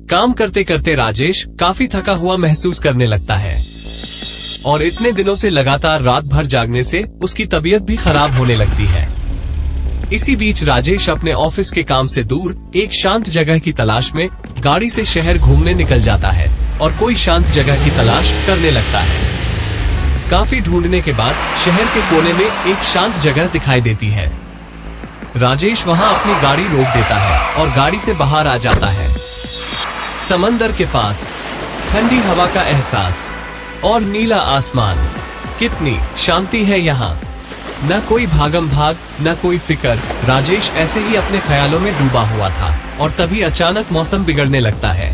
काम करते करते राजेश काफी थका हुआ महसूस करने लगता है और इतने दिनों से लगातार रात भर जागने से उसकी तबीयत भी खराब होने लगती है। इसी बीच राजेश अपने ऑफिस के काम से दूर एक शांत जगह की तलाश में गाड़ी से शहर घूमने निकल जाता है और कोई शांत जगह की तलाश करने लगता है। काफी ढूंढने के बाद शहर के कोने में एक शांत जगह दिखाई देती है। राजेश वहां अपनी गाड़ी रोक देता है और गाड़ी से बाहर आ जाता है। समंदर के पास ठंडी हवा का एहसास और नीला आसमान, कितनी शांति है यहाँ। न कोई भागम भाग, न कोई फिक्र। राजेश ऐसे ही अपने ख्यालों में डूबा हुआ था और तभी अचानक मौसम बिगड़ने लगता है।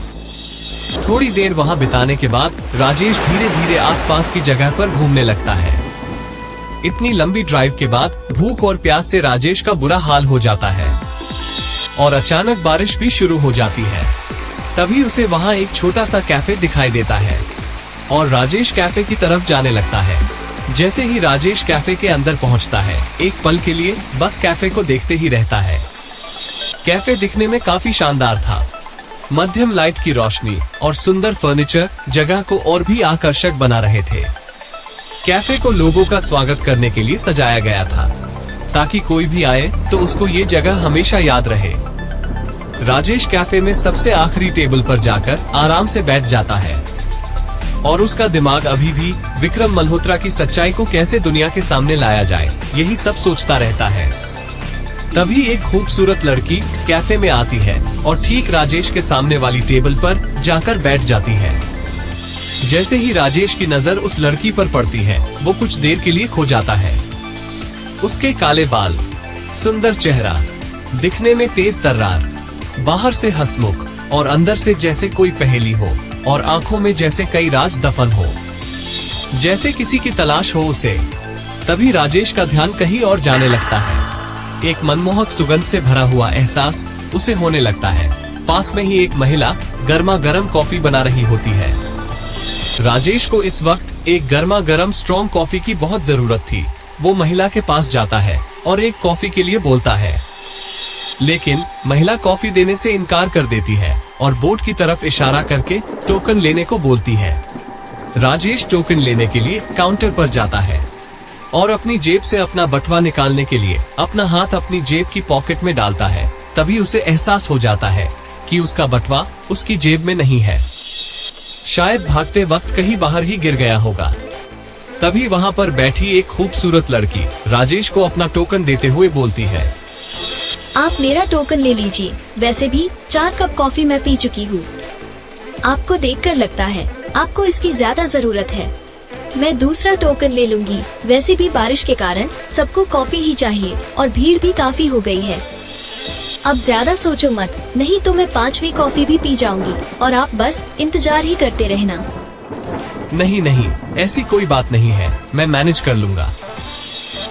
थोड़ी देर वहाँ बिताने के बाद राजेश धीरे धीरे आसपास की जगह पर घूमने लगता है। इतनी लंबी ड्राइव के बाद भूख और प्यास से राजेश का बुरा हाल हो जाता है और अचानक बारिश भी शुरू हो जाती है। तभी उसे वहाँ एक छोटा सा कैफे दिखाई देता है और राजेश कैफे की तरफ जाने लगता है। जैसे ही राजेश कैफे के अंदर पहुंचता है, एक पल के लिए बस कैफे को देखते ही रहता है। कैफे दिखने में काफी शानदार था। मध्यम लाइट की रोशनी और सुंदर फर्नीचर जगह को और भी आकर्षक बना रहे थे। कैफे को लोगों का स्वागत करने के लिए सजाया गया था ताकि कोई भी आए तो उसको ये जगह हमेशा याद रहे। राजेश कैफे में सबसे आखिरी टेबल पर जाकर आराम से बैठ जाता है और उसका दिमाग अभी भी विक्रम मल्होत्रा की सच्चाई को कैसे दुनिया के सामने लाया जाए, यही सब सोचता रहता है। तभी एक खूबसूरत लड़की कैफे में आती है और ठीक राजेश के सामने वाली टेबल पर जाकर बैठ जाती है। जैसे ही राजेश की नजर उस लड़की पर पड़ती है, वो कुछ देर के लिए खो जाता है। उसके काले बाल, सुंदर चेहरा, दिखने में तेज तर्रार, बाहर से हंसमुख और अंदर से जैसे कोई पहेली हो और आंखों में जैसे कई राज दफन हो, जैसे किसी की तलाश हो उसे। तभी राजेश का ध्यान कहीं और जाने लगता है। एक मनमोहक सुगंध से भरा हुआ एहसास उसे होने लगता है। पास में ही एक महिला गर्मा गर्म कॉफी बना रही होती है। राजेश को इस वक्त एक गर्मा गर्म स्ट्रॉन्ग कॉफी की बहुत जरूरत थी। वो महिला के पास जाता है और एक कॉफी के लिए बोलता है, लेकिन महिला कॉफी देने से इनकार कर देती है और बोर्ड की तरफ इशारा करके टोकन लेने को बोलती है। राजेश टोकन लेने के लिए काउंटर पर जाता है और अपनी जेब से अपना बटवा निकालने के लिए अपना हाथ अपनी जेब की पॉकेट में डालता है। तभी उसे एहसास हो जाता है कि उसका बटवा उसकी जेब में नहीं है, शायद भागते वक्त कहीं बाहर ही गिर गया होगा। तभी वहाँ पर बैठी एक खूबसूरत लड़की राजेश को अपना टोकन देते हुए बोलती है, आप मेरा टोकन ले लीजिए। वैसे भी 4 कप कॉफी मैं पी चुकी हूँ। आपको देखकर लगता है आपको इसकी ज्यादा जरूरत है। मैं दूसरा टोकन ले लूंगी। वैसे भी बारिश के कारण सबको कॉफी ही चाहिए और भीड़ भी काफी हो गई है। अब ज्यादा सोचो मत, नहीं तो मैं 5वीं कॉफी भी पी जाऊंगी और आप बस इंतजार ही करते रहना। नहीं नहीं, ऐसी कोई बात नहीं है, मैं मैनेज कर लूंगा।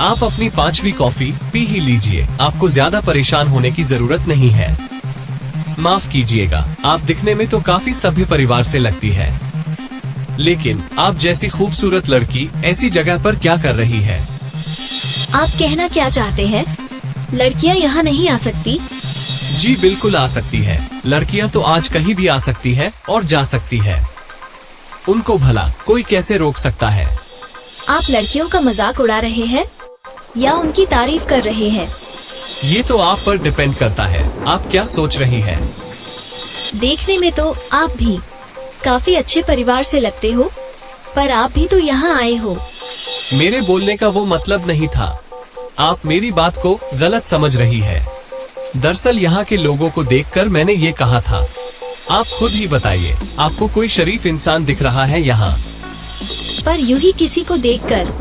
आप अपनी 5वीं कॉफी पी ही लीजिए, आपको ज्यादा परेशान होने की जरूरत नहीं है। माफ कीजिएगा, आप दिखने में तो काफी सभ्य परिवार से लगती है, लेकिन आप जैसी खूबसूरत लड़की ऐसी जगह पर क्या कर रही है? आप कहना क्या चाहते हैं? लड़कियां यहाँ नहीं आ सकती? जी बिल्कुल आ सकती है। लड़कियां तो आज कहीं भी आ सकती है और जा सकती है। उनको भला कोई कैसे रोक सकता है? आप लड़कियों का मजाक उड़ा रहे हैं या उनकी तारीफ कर रहे हैं? ये तो आप पर डिपेंड करता है, आप क्या सोच रही हैं? देखने में तो आप भी काफी अच्छे परिवार से लगते हो, पर आप भी तो यहाँ आए हो। मेरे बोलने का वो मतलब नहीं था, आप मेरी बात को गलत समझ रही है। दरअसल यहाँ के लोगों को देखकर मैंने ये कहा था। आप खुद ही बताइए, आपको कोई शरीफ इंसान दिख रहा है यहाँ? पर यूं ही किसी को देखकर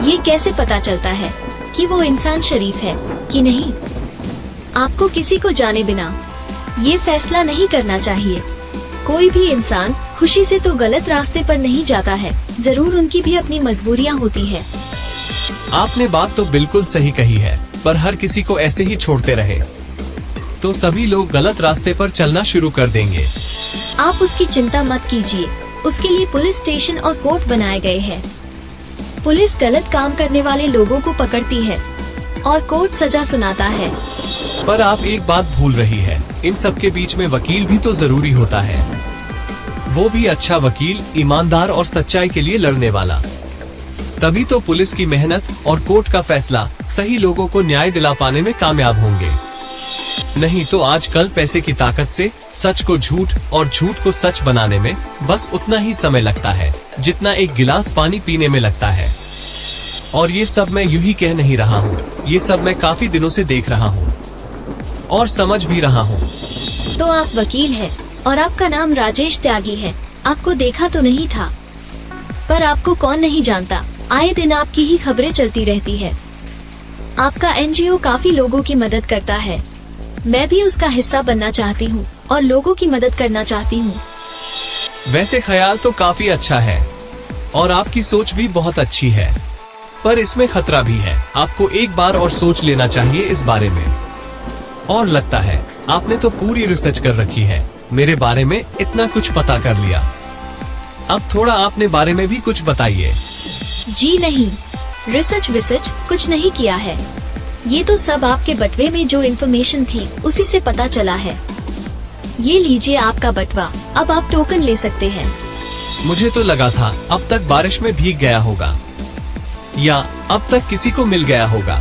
ये कैसे पता चलता है कि वो इंसान शरीफ है कि नहीं? आपको किसी को जाने बिना ये फैसला नहीं करना चाहिए। कोई भी इंसान खुशी से तो गलत रास्ते पर नहीं जाता है, जरूर उनकी भी अपनी मजबूरियाँ होती है। आपने बात तो बिल्कुल सही कही है, पर हर किसी को ऐसे ही छोड़ते रहे तो सभी लोग गलत रास्ते पर चलना शुरू कर देंगे। आप उसकी चिंता मत कीजिए, उसके लिए पुलिस स्टेशन और कोर्ट बनाए गए हैं। पुलिस गलत काम करने वाले लोगों को पकड़ती है और कोर्ट सजा सुनाता है। पर आप एक बात भूल रही है, इन सब के बीच में वकील भी तो जरूरी होता है, वो भी अच्छा वकील, ईमानदार और सच्चाई के लिए लड़ने वाला। तभी तो पुलिस की मेहनत और कोर्ट का फैसला सही लोगों को न्याय दिला पाने में कामयाब होंगे। नहीं तो आजकल पैसे की ताकत से सच को झूठ और झूठ को सच बनाने में बस उतना ही समय लगता है जितना एक गिलास पानी पीने में लगता है। और ये सब मैं यूं ही कह नहीं रहा हूँ, ये सब मैं काफी दिनों से देख रहा हूँ और समझ भी रहा हूँ। तो आप वकील हैं और आपका नाम राजेश त्यागी है। आपको देखा तो नहीं था, पर आपको कौन नहीं जानता, आए दिन आपकी ही खबरें चलती रहती है। आपका एनजीओ काफी लोगों की मदद करता है, मैं भी उसका हिस्सा बनना चाहती हूँ और लोगों की मदद करना चाहती हूँ। वैसे ख्याल तो काफी अच्छा है और आपकी सोच भी बहुत अच्छी है, पर इसमें खतरा भी है। आपको एक बार और सोच लेना चाहिए इस बारे में। और लगता है आपने तो पूरी रिसर्च कर रखी है, मेरे बारे में इतना कुछ पता कर लिया। अब थोड़ा अपने बारे में भी कुछ बताइए। जी नहीं, रिसर्च विसर्च कुछ नहीं किया है, ये तो सब आपके बटवे में जो इन्फॉर्मेशन थी उसी से पता चला है। ये लीजिए आपका बटवा, अब आप टोकन ले सकते हैं। मुझे तो लगा था अब तक बारिश में भीग गया होगा या अब तक किसी को मिल गया होगा।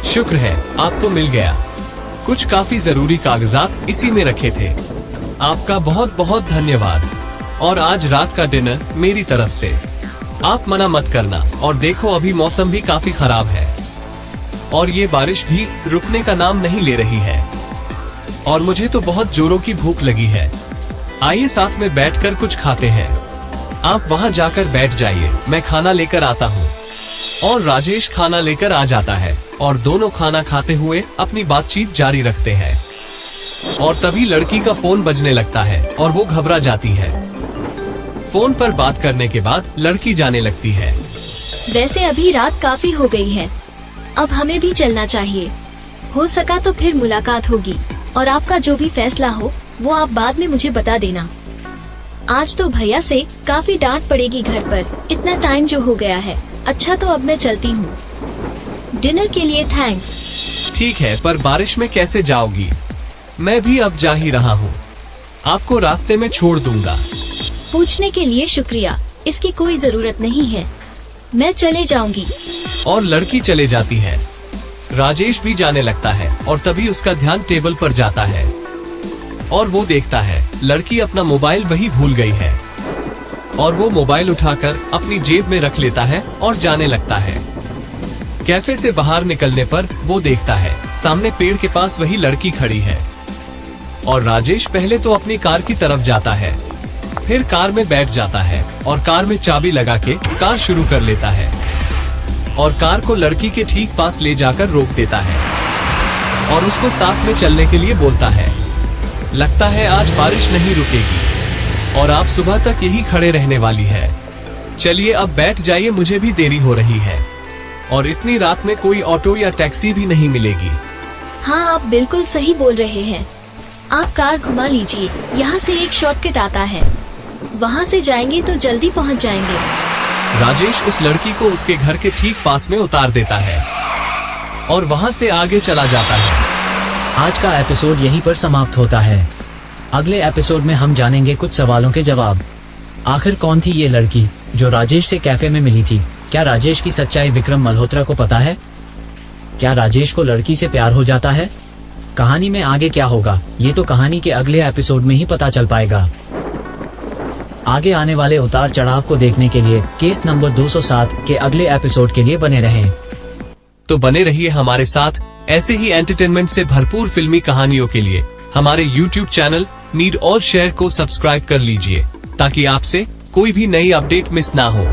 शुक्र है आपको मिल गया। कुछ काफी जरूरी कागजात इसी में रखे थे। आपका बहुत बहुत धन्यवाद। और आज रात का डिनर मेरी तरफ से। आप मना मत करना। और देखो अभी मौसम भी काफी खराब है और ये बारिश भी रुकने का नाम नहीं ले रही है और मुझे तो बहुत जोरों की भूख लगी है। आइए साथ में बैठकर कुछ खाते हैं। आप वहाँ जाकर बैठ जाइए, मैं खाना लेकर आता हूँ। और राजेश खाना लेकर आ जाता है और दोनों खाना खाते हुए अपनी बातचीत जारी रखते हैं। और तभी लड़की का फोन बजने लगता है और वो घबरा जाती है। फोन पर बात करने के बाद लड़की जाने लगती है। वैसे अभी रात काफी हो गई है, अब हमें भी चलना चाहिए। हो सका तो फिर मुलाकात होगी और आपका जो भी फैसला हो वो आप बाद में मुझे बता देना। आज तो भैया से काफी डांट पड़ेगी घर पर, इतना टाइम जो हो गया है। अच्छा तो अब मैं चलती हूँ। डिनर के लिए थैंक्स। ठीक है, पर बारिश में कैसे जाओगी? मैं भी अब जा ही रहा हूँ, आपको रास्ते में छोड़ दूंगा। पूछने के लिए शुक्रिया, इसकी कोई जरूरत नहीं है, मैं चले जाऊंगी। और लड़की चले जाती है। राजेश भी जाने लगता है और तभी उसका ध्यान टेबल पर जाता है और वो देखता है लड़की अपना मोबाइल वही भूल गई है। और वो मोबाइल उठाकर अपनी जेब में रख लेता है और जाने लगता है। कैफे से बाहर निकलने पर वो देखता है सामने पेड़ के पास वही लड़की खड़ी है। और राजेश पहले तो अपनी कार की तरफ जाता है, फिर कार में बैठ जाता है और कार में चाबी लगा के कार शुरू कर लेता है और कार को लड़की के ठीक पास ले जाकर रोक देता है और उसको साथ में चलने के लिए बोलता है। लगता है आज बारिश नहीं रुकेगी और आप सुबह तक यही खड़े रहने वाली है। चलिए अब बैठ जाइए, मुझे भी देरी हो रही है और इतनी रात में कोई ऑटो या टैक्सी भी नहीं मिलेगी। हाँ, आप बिल्कुल सही बोल रहे हैं। आप कार घुमा लीजिए, यहाँ से एक शॉर्टकट आता है, वहाँ से जाएंगे तो जल्दी पहुँच जाएंगे। राजेश उस लड़की को उसके घर के ठीक पास में उतार देता है और वहाँ से आगे चला जाता है। आज का एपिसोड यहीं पर समाप्त होता है। अगले एपिसोड में हम जानेंगे कुछ सवालों के जवाब। आखिर कौन थी ये लड़की जो राजेश से कैफे में मिली थी? क्या राजेश की सच्चाई विक्रम मल्होत्रा को पता है? क्या राजेश को लड़की से प्यार हो जाता है? कहानी में आगे क्या होगा, ये तो कहानी के अगले एपिसोड में ही पता चल पाएगा। आगे आने वाले उतार चढ़ाव को देखने के लिए केस नंबर 207 के अगले एपिसोड के लिए बने रहें। तो बने रहिए हमारे साथ ऐसे ही एंटरटेनमेंट से भरपूर फिल्मी कहानियों के लिए। हमारे YouTube चैनल नीड और शेयर को सब्सक्राइब कर लीजिए ताकि आपसे कोई भी नई अपडेट मिस ना हो।